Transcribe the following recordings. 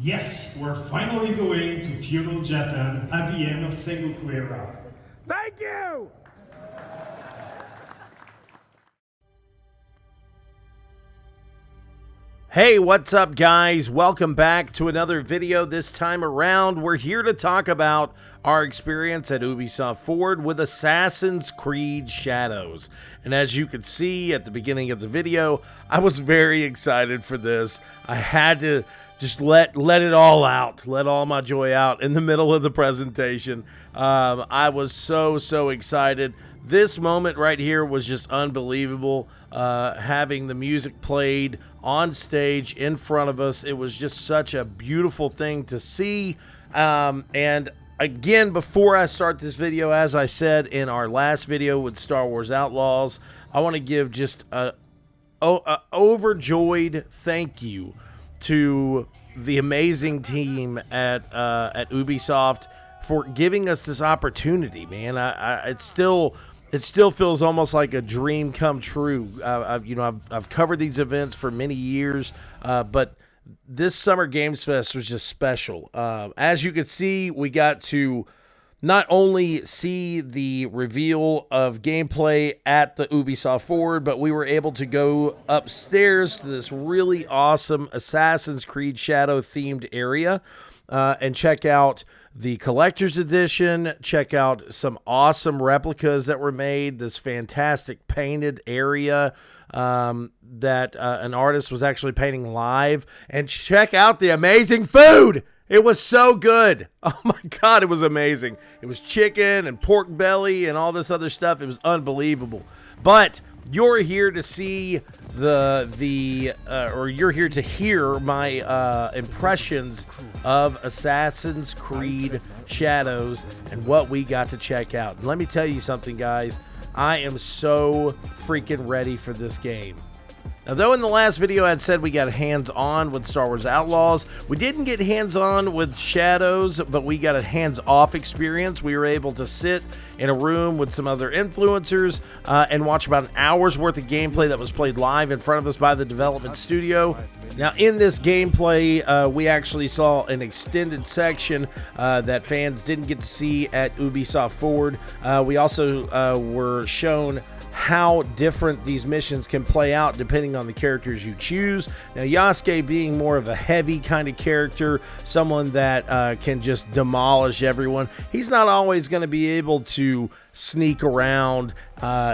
Yes, we're finally going to feudal Japan at the end of Sengoku era. Thank you! Hey, what's up guys? Welcome back to another video. This time around, we're here to talk about our experience at Ubisoft Forward with Assassin's Creed Shadows. And as you could see at the beginning of the video, I was very excited for this. I had to just let it all out, let all my joy out in the middle of the presentation. I was so excited. This moment right here was just unbelievable. Having the music played on stage in front of us, it was just such a beautiful thing to see. And again, before I start this video, as I said in our last video with Star Wars Outlaws, I want to give just a overjoyed thank you to the amazing team at Ubisoft for giving us this opportunity, man. It still feels almost like a dream come true. I've covered these events for many years, but this Summer Games Fest was just special. As you can see, we got to not only see the reveal of gameplay at the Ubisoft Forward, but we were able to go upstairs to this really awesome Assassin's Creed Shadow themed area and check out the collector's edition, check out some awesome replicas that were made, this fantastic painted area that an artist was actually painting live, and check out the amazing food. It was so good. Oh my God, it was amazing. It was chicken and pork belly and all this other stuff. It was unbelievable. But you're here to see or you're here to hear my impressions of Assassin's Creed Shadows and what we got to check out. And let me tell you something, guys. I am so freaking ready for this game. Now, though in the last video I had said we got hands-on with Star Wars Outlaws, we didn't get hands-on with Shadows, but we got a hands-off experience. We were able to sit in a room with some other influencers and watch about an hour's worth of gameplay that was played live in front of us by the development studio. Now, in this gameplay, we actually saw an extended section that fans didn't get to see at Ubisoft Forward. We also were shown how different these missions can play out depending on the characters you choose. Now, Yasuke being more of a heavy kind of character, someone that can just demolish everyone, he's not always going to be able to sneak around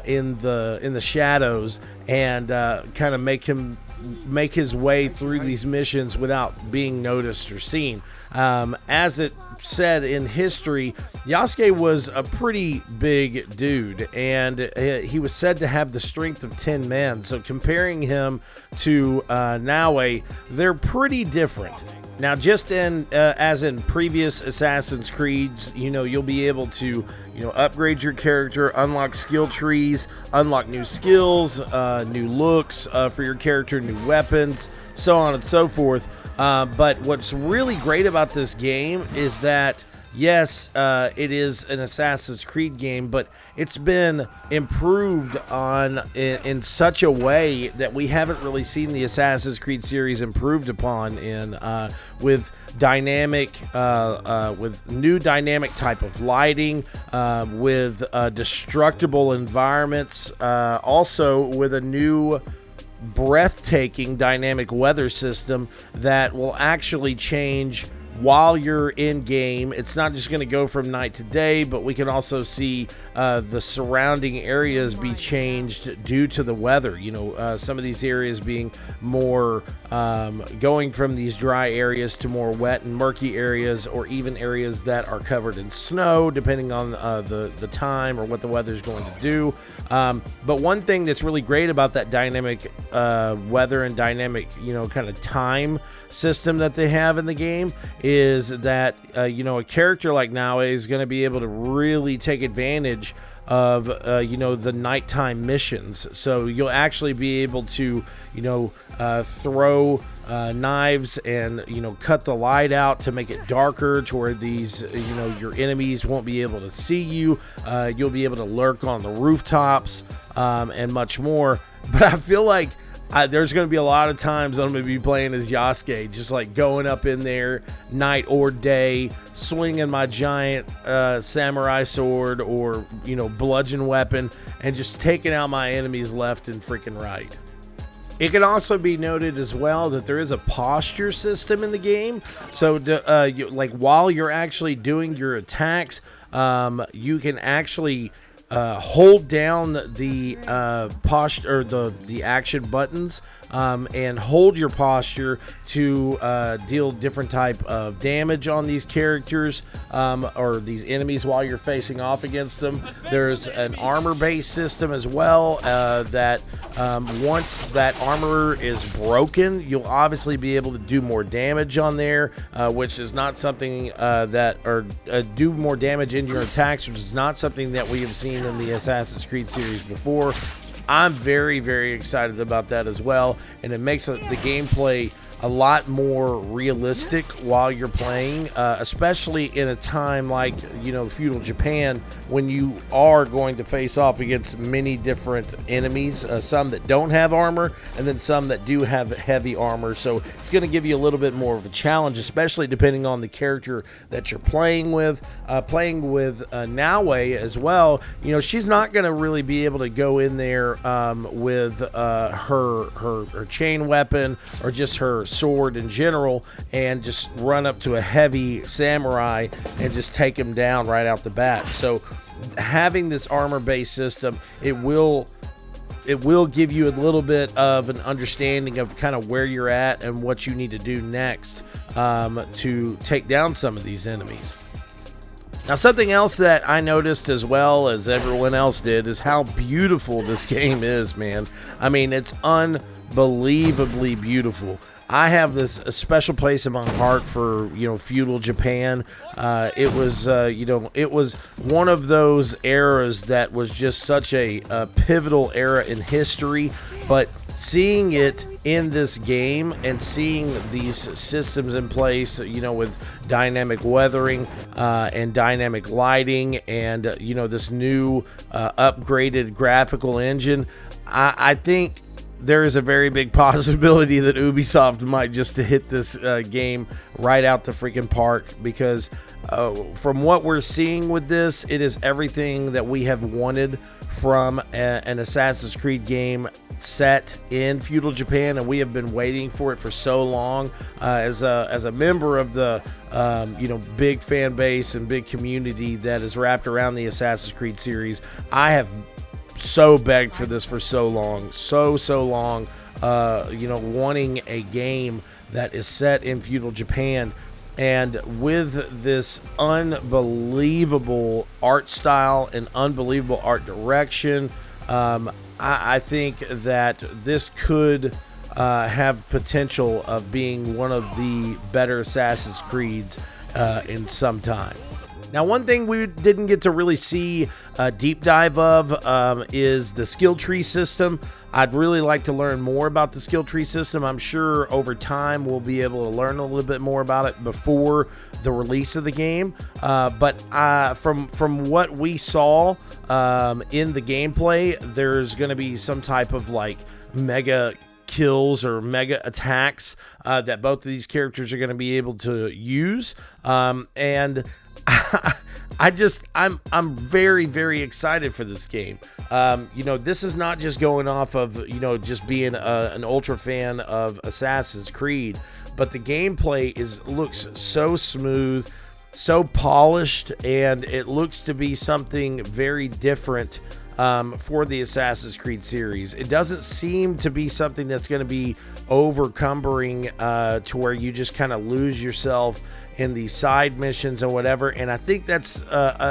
in the shadows and kind of make his way through these missions without being noticed or seen. As it said in history, Yasuke was a pretty big dude, and he was said to have the strength of 10 men. So comparing him to Naoe, they're pretty different. Now, just as in previous Assassin's Creeds, you'll be able to, upgrade your character, unlock skill trees, unlock new skills, new looks for your character, new weapons, so on and so forth. But what's really great about this game is that, yes, it is an Assassin's Creed game, but it's been improved on in such a way that we haven't really seen the Assassin's Creed series improved upon with new dynamic type of lighting, with destructible environments, also with a new breathtaking dynamic weather system that will actually change while you're in game. It's not just going to go from night to day, but we can also see the surrounding areas be changed due to the weather. Some of these areas being more going from these dry areas to more wet and murky areas, or even areas that are covered in snow, depending on the time or what the weather is going to do. But one thing that's really great about that dynamic weather and dynamic, kind of time system that they have in the game is that, a character like Naoe is going to be able to really take advantage of, the nighttime missions. So you'll actually be able to, throw knives and, cut the light out to make it darker to where these, your enemies won't be able to see you. You'll be able to lurk on the rooftops and much more. But I feel like there's going to be a lot of times I'm going to be playing as Yasuke, just like going up in there night or day, swinging my giant samurai sword or, you know, bludgeon weapon, and just taking out my enemies left and freaking right. It can also be noted as well that there is a posture system in the game. So, like while you're actually doing your attacks, you can actually hold down the posture or the action buttons and hold your posture to deal different type of damage on these characters or these enemies while you're facing off against them. There's an armor-based system as well that once that armor is broken, you'll obviously be able to do more damage on there, which is not something do more damage into your attacks, which is not something that we have seen in the Assassin's Creed series before. I'm very, very excited about that as well, and it makes the gameplay a lot more realistic while you're playing, especially in a time like, you know, feudal Japan, when you are going to face off against many different enemies, some that don't have armor and then some that do have heavy armor. So it's going to give you a little bit more of a challenge, especially depending on the character that you're playing with. Naoe as well, you know, she's not going to really be able to go in there with her chain weapon or just her sword in general and just run up to a heavy samurai and just take him down right out the bat. So having this armor-based system, it will give you a little bit of an understanding of kind of where you're at and what you need to do next to take down some of these enemies. Now, something else that I noticed as well as everyone else did is how beautiful this game is, man. I mean, it's unbelievably beautiful. I have this a special place in my heart for, you know, feudal Japan. It was one of those eras that was just such a pivotal era in history, but seeing it in this game and seeing these systems in place, you know, with dynamic weathering and dynamic lighting and, you know, this new upgraded graphical engine, I think there is a very big possibility that Ubisoft might just hit this game right out the freaking park, because from what we're seeing with this, it is everything that we have wanted from an Assassin's Creed game set in feudal Japan, and we have been waiting for it for so long. As a member of the big fan base and big community that is wrapped around the Assassin's Creed series, I have so begged for this for so long, wanting a game that is set in feudal Japan, and with this unbelievable art style and unbelievable art direction, I think that this could have potential of being one of the better Assassin's Creeds in some time. Now, one thing we didn't get to really see a deep dive of is the skill tree system. I'd really like to learn more about the skill tree system. I'm sure over time we'll be able to learn a little bit more about it before the release of the game. But from what we saw in the gameplay, there's going to be some type of like mega kills or mega attacks that both of these characters are going to be able to use, and I'm very, very excited for this game. This is not just going off of, just being an ultra fan of Assassin's Creed, but the gameplay looks so smooth, so polished, and it looks to be something very different for the Assassin's Creed series. It doesn't seem to be something that's going to be overcumbering to where you just kind of lose yourself in the side missions and whatever. And I think that's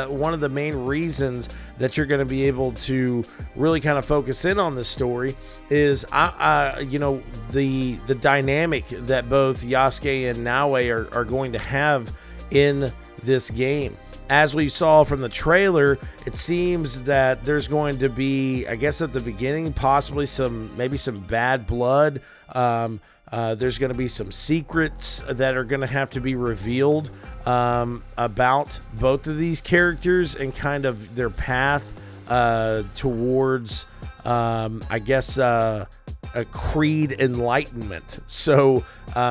one of the main reasons that you're going to be able to really kind of focus in on the story is the dynamic that both Yasuke and Naoe are going to have in this game. As we saw from the trailer, it seems that there's going to be, I guess at the beginning, possibly maybe some bad blood. There's going to be some secrets that are going to have to be revealed about both of these characters and kind of their path towards, a Creed enlightenment. So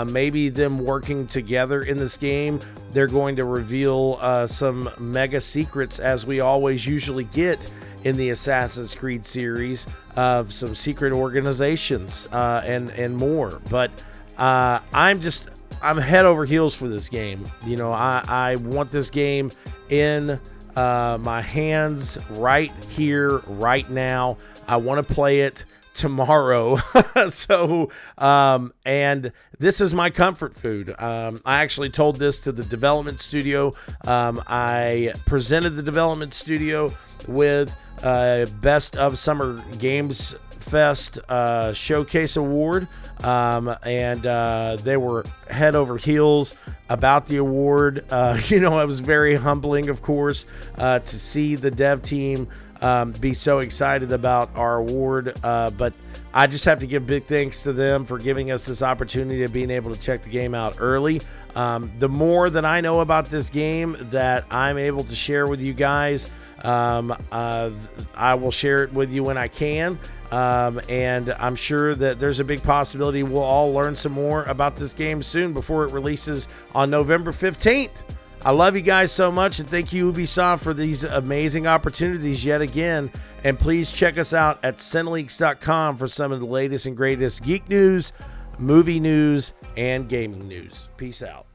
maybe them working together in this game, they're going to reveal some mega secrets, as we always usually get in the Assassin's Creed series, of some secret organizations and more. But I'm head over heels for this game. You know, I want this game in my hands right here, right now. I want to play it tomorrow. So, and this is my comfort food. I actually told this to the development studio. I presented the development studio with Best of Summer Games Fest Showcase Award. And they were head over heels about the award. You know, it was very humbling, of course, to see the dev team be so excited about our award. But I just have to give big thanks to them for giving us this opportunity of being able to check the game out early. The more that I know about this game that I'm able to share with you guys, I will share it with you when I can. And I'm sure that there's a big possibility we'll all learn some more about this game soon before it releases on November 15th. I love you guys so much, and thank you, Ubisoft, for these amazing opportunities yet again. And please check us out at Cinelinx.com for some of the latest and greatest geek news, movie news, and gaming news. Peace out.